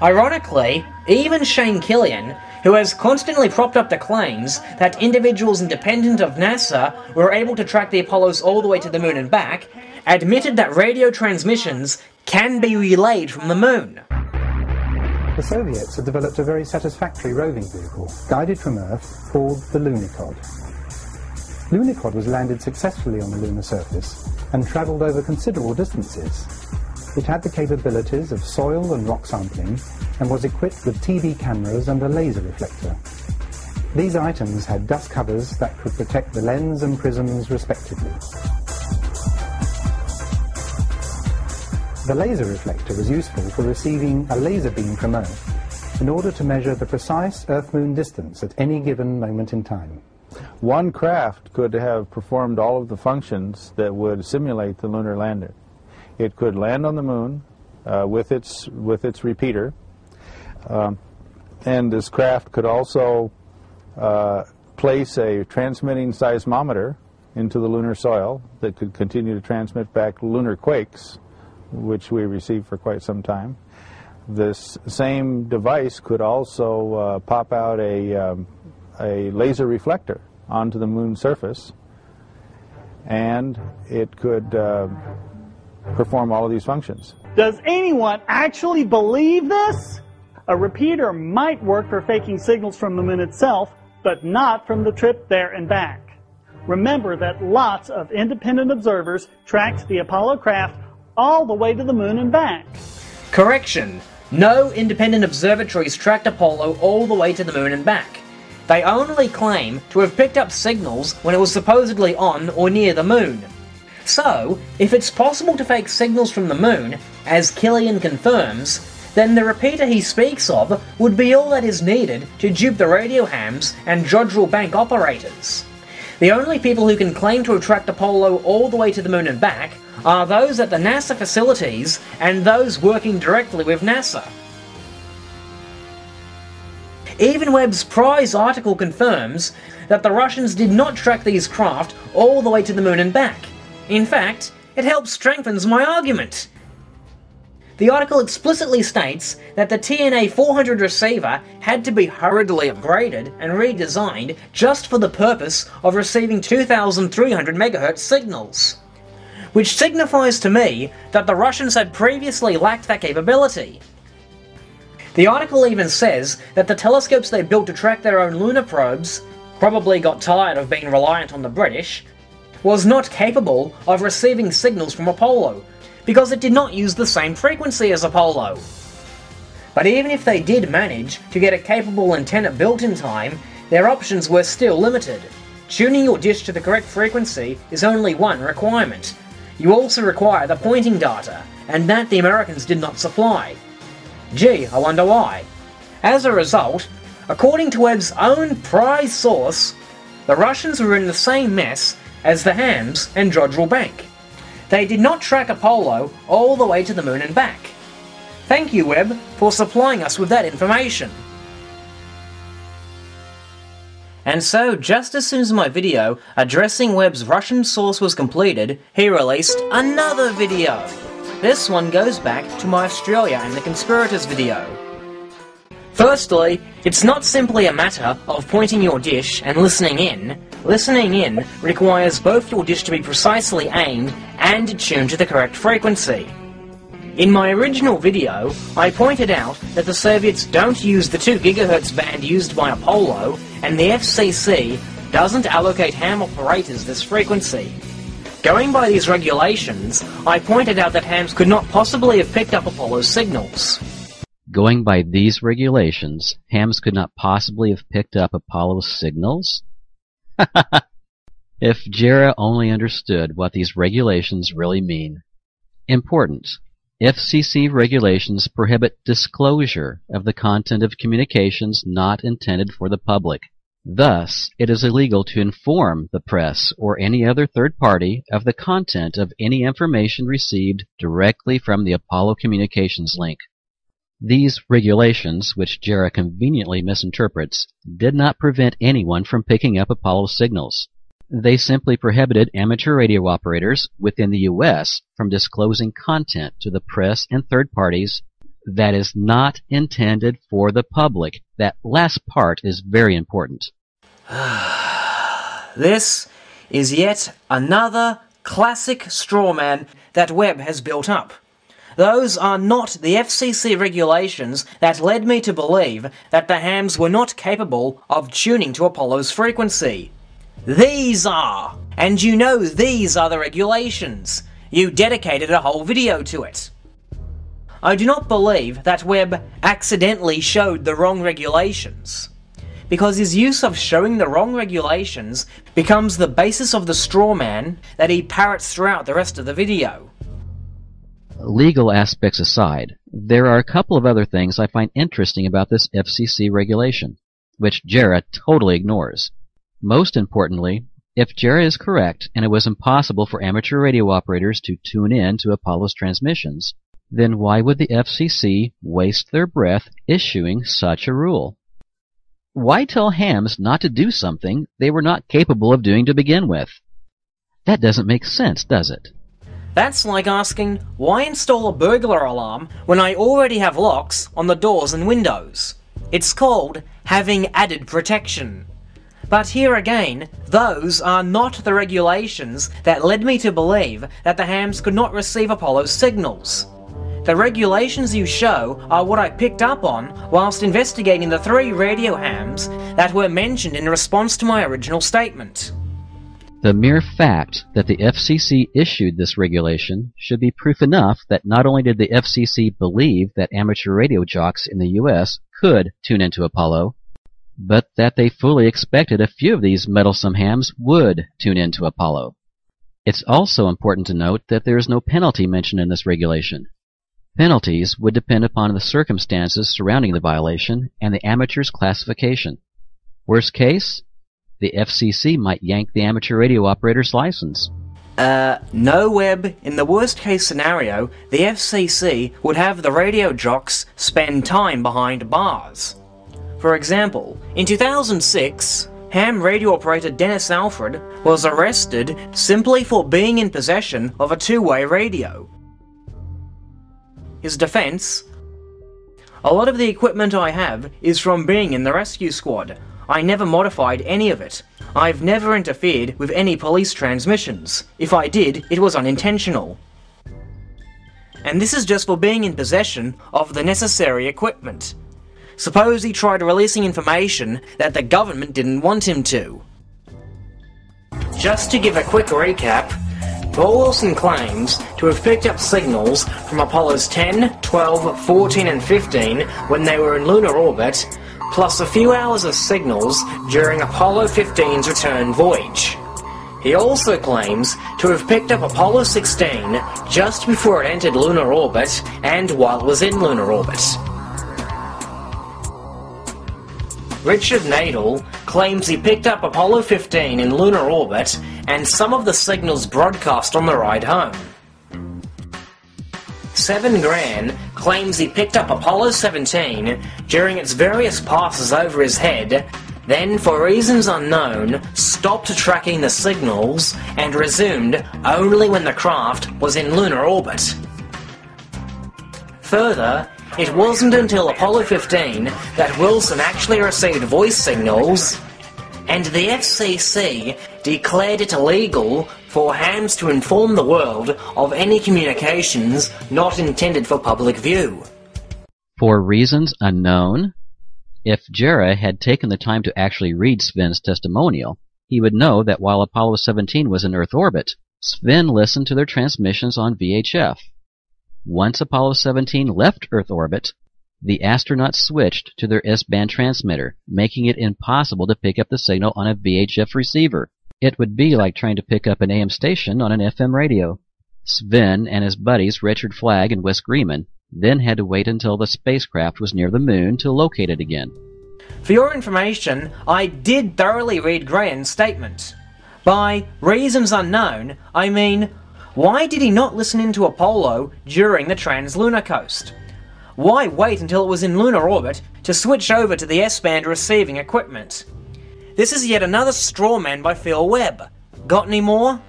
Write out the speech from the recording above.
Ironically, even Shane Killian, who has constantly propped up the claims that individuals independent of NASA were able to track the Apollos all the way to the moon and back, admitted that radio transmissions can be relayed from the moon. The Soviets had developed a very satisfactory roving vehicle, guided from Earth, called the Lunikod. Lunikod was landed successfully on the lunar surface and travelled over considerable distances. It had the capabilities of soil and rock sampling and was equipped with TV cameras and a laser reflector. These items had dust covers that could protect the lens and prisms respectively. The laser reflector was useful for receiving a laser beam from Earth in order to measure the precise Earth-Moon distance at any given moment in time. One craft could have performed all of the functions that would simulate the lunar lander. It could land on the moon with its repeater, and this craft could also place a transmitting seismometer into the lunar soil that could continue to transmit back lunar quakes, which we received for quite some time. This same device could also pop out a laser reflector onto the moon's surface, and it could perform all of these functions. Does anyone actually believe this? A repeater might work for faking signals from the moon itself, but not from the trip there and back. Remember that lots of independent observers tracked the Apollo craft all the way to the moon and back. Correction. No independent observatories tracked Apollo all the way to the moon and back. They only claim to have picked up signals when it was supposedly on or near the moon. So, if it's possible to fake signals from the moon, as Killian confirms, then the repeater he speaks of would be all that is needed to dupe the radio hams and Jodrell Bank operators. The only people who can claim to have tracked Apollo all the way to the moon and back are those at the NASA facilities and those working directly with NASA. Even Webb's prize article confirms that the Russians did not track these craft all the way to the moon and back. In fact, it helps strengthens my argument. The article explicitly states that the TNA 400 receiver had to be hurriedly upgraded and redesigned just for the purpose of receiving 2,300 MHz signals, which signifies to me that the Russians had previously lacked that capability. The article even says that the telescopes they built to track their own lunar probes probably got tired of being reliant on the British, was not capable of receiving signals from Apollo, because it did not use the same frequency as Apollo. But even if they did manage to get a capable antenna built in time, their options were still limited. Tuning your dish to the correct frequency is only one requirement. You also require the pointing data, and that the Americans did not supply. Gee, I wonder why. As a result, according to Webb's own prize source, the Russians were in the same mess as the hams and Jodrell Bank. They did not track Apollo all the way to the moon and back. Thank you, Webb, for supplying us with that information. And so, just as soon as my video addressing Webb's Russian source was completed, he released another video. This one goes back to my Australia and the Conspirators video. Firstly, it's not simply a matter of pointing your dish and listening in. Listening in requires both your dish to be precisely aimed and tuned to the correct frequency. In my original video, I pointed out that the Soviets don't use the 2 GHz band used by Apollo, and the FCC doesn't allocate ham operators this frequency. Going by these regulations, I pointed out that hams could not possibly have picked up Apollo's signals. Going by these regulations, hams could not possibly have picked up Apollo's signals? If Jarrah only understood what these regulations really mean. Important. FCC regulations prohibit disclosure of the content of communications not intended for the public. Thus, it is illegal to inform the press or any other third party of the content of any information received directly from the Apollo communications link. These regulations, which Jarrah conveniently misinterprets, did not prevent anyone from picking up Apollo signals. They simply prohibited amateur radio operators within the U.S. from disclosing content to the press and third parties That is not intended for the public. That last part is very important. This is yet another classic straw man that Webb has built up. Those are not the FCC regulations that led me to believe that the hams were not capable of tuning to Apollo's frequency. These are! And you know these are the regulations. You dedicated a whole video to it. I do not believe that Webb accidentally showed the wrong regulations, because his use of showing the wrong regulations becomes the basis of the straw man that he parrots throughout the rest of the video. Legal aspects aside, there are a couple of other things I find interesting about this FCC regulation, which Jarrah totally ignores. Most importantly, if Jarrah is correct and it was impossible for amateur radio operators to tune in to Apollo's transmissions, then why would the FCC waste their breath issuing such a rule? Why tell hams not to do something they were not capable of doing to begin with? That doesn't make sense, does it? That's like asking, why install a burglar alarm when I already have locks on the doors and windows? It's called having added protection. But here again, those are not the regulations that led me to believe that the hams could not receive Apollo's signals. The regulations you show are what I picked up on whilst investigating the 3 radio hams that were mentioned in response to my original statement. The mere fact that the FCC issued this regulation should be proof enough that not only did the FCC believe that amateur radio jocks in the U.S. could tune into Apollo, but that they fully expected a few of these meddlesome hams would tune into Apollo. It's also important to note that there is no penalty mentioned in this regulation. Penalties would depend upon the circumstances surrounding the violation and the amateur's classification. Worst case, the FCC might yank the amateur radio operator's license. No, Webb. In the worst case scenario, the FCC would have the radio jocks spend time behind bars. For example, in 2006, ham radio operator Dennis Alfred was arrested simply for being in possession of a 2-way radio. His defense: a lot of the equipment I have is from being in the rescue squad. I never modified any of it. I've never interfered with any police transmissions. If I did, it was unintentional. And this is just for being in possession of the necessary equipment. Suppose he tried releasing information that the government didn't want him to. Just to give a quick recap, Paul Wilson claims to have picked up signals from Apollos 10, 12, 14 and 15 when they were in lunar orbit, plus a few hours of signals during Apollo 15's return voyage. He also claims to have picked up Apollo 16 just before it entered lunar orbit and while it was in lunar orbit. Richard Nadel claims he picked up Apollo 15 in lunar orbit and some of the signals broadcast on the ride home. Seven Gran claims he picked up Apollo 17 during its various passes over his head, then for reasons unknown stopped tracking the signals and resumed only when the craft was in lunar orbit. Further, it wasn't until Apollo 15 that Wilson actually received voice signals, and the FCC declared it illegal for hams to inform the world of any communications not intended for public view. For reasons unknown? If Jarrah had taken the time to actually read Sven's testimonial, he would know that while Apollo 17 was in Earth orbit, Sven listened to their transmissions on VHF. Once Apollo 17 left Earth orbit, the astronauts switched to their S-band transmitter, making it impossible to pick up the signal on a VHF receiver. It would be like trying to pick up an AM station on an FM radio. Sven and his buddies Richard Flagg and Wes Greeman then had to wait until the spacecraft was near the moon to locate it again. For your information, I did thoroughly read Graham's statement. By reasons unknown, I mean, why did he not listen in to Apollo during the trans-lunar coast? Why wait until it was in lunar orbit to switch over to the S-band receiving equipment? This is yet another straw man by Phil Webb. Got any more?